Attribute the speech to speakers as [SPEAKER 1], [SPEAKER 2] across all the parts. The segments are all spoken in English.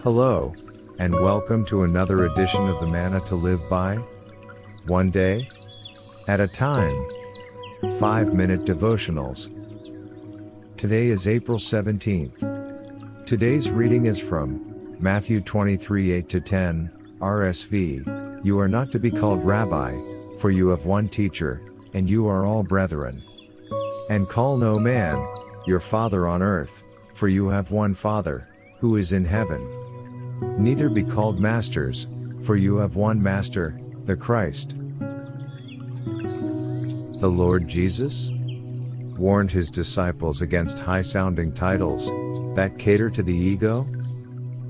[SPEAKER 1] Hello, and welcome to another edition of the Manna-to-live-by. One day at a time. 5-minute devotionals. Today is April 17th. Today's reading is from Matthew 23:8-10, RSV. You are not to be called rabbi, for you have one teacher, and you are all brethren. And call no man your father on earth, for you have one Father, who is in heaven. Neither be called masters, for you have one Master, the Christ. The Lord Jesus warned his disciples against high-sounding titles that cater to the ego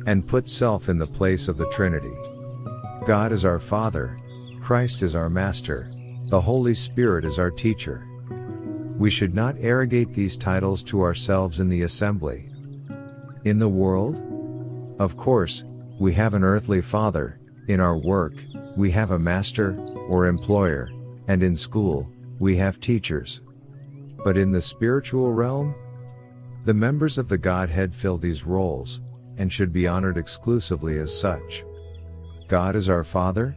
[SPEAKER 1] and put self in the place of the Trinity. God is our Father, Christ is our Master, the Holy Spirit is our teacher. We should not arrogate these titles to ourselves in the assembly. In the world, of course, we have an earthly father. In our work, we have a master, or employer, and in school, we have teachers. But in the spiritual realm, the members of the Godhead fill these roles, and should be honored exclusively as such. God is our Father,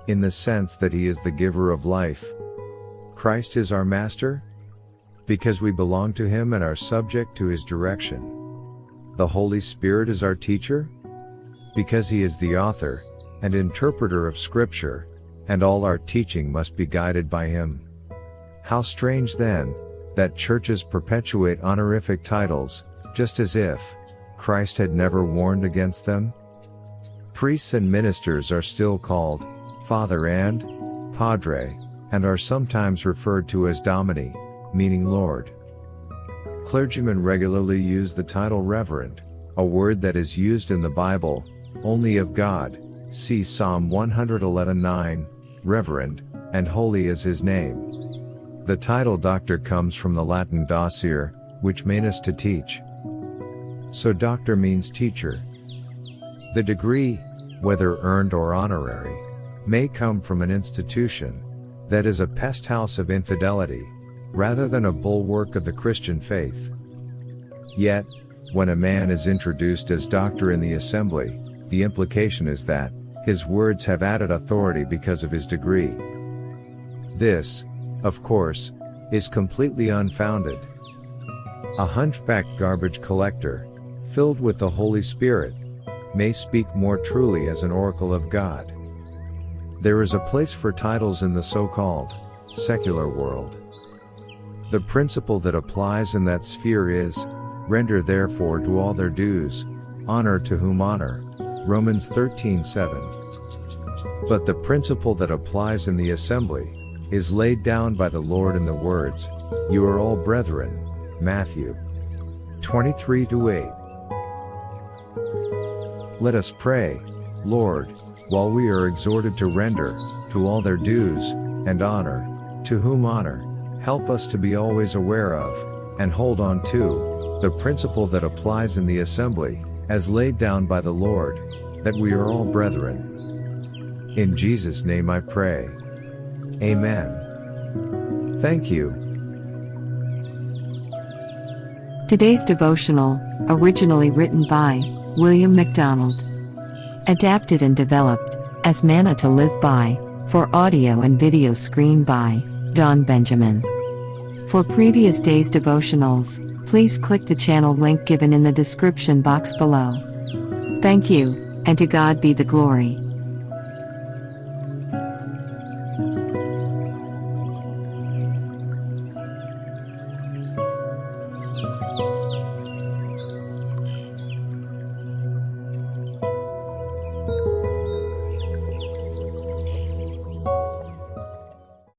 [SPEAKER 1] in the sense that He is the giver of life. Christ is our Master, because we belong to Him and are subject to His direction. The Holy Spirit is our teacher, because He is the author and interpreter of Scripture, and all our teaching must be guided by Him. How strange then, that churches perpetuate honorific titles, just as if Christ had never warned against them. Priests and ministers are still called Father and Padre, and are sometimes referred to as Domini, meaning Lord. Clergymen regularly use the title Reverend, a word that is used in the Bible only of God. See Psalm 111:9, Reverend, and holy is His name. The title Doctor comes from the Latin docere, which means to teach. So doctor means teacher. The degree, whether earned or honorary, may come from an institution that is a pest house of infidelity, rather than a bulwark of the Christian faith. Yet, when a man is introduced as doctor in the assembly, the implication is that his words have added authority because of his degree. This, of course, is completely unfounded. A hunchbacked garbage collector, filled with the Holy Spirit, may speak more truly as an oracle of God. There is a place for titles in the so-called secular world. The principle that applies in that sphere is, render therefore to all their dues, honor to whom honor, Romans 13:7. But the principle that applies in the assembly, is laid down by the Lord in the words, you are all brethren, Matthew 23:8. Let us pray, Lord, while we are exhorted to render, to all their dues, and honor, to whom honor, help us to be always aware of, and hold on to, the principle that applies in the assembly, as laid down by the Lord, that we are all brethren. In Jesus' name I pray. Amen. Thank you.
[SPEAKER 2] Today's devotional, originally written by William MacDonald. Adapted and developed as Manna-to-live-by, for audio and video screen by Don Benjamin. For previous days' devotionals, please click the channel link given in the description box below. Thank you, and to God be the glory.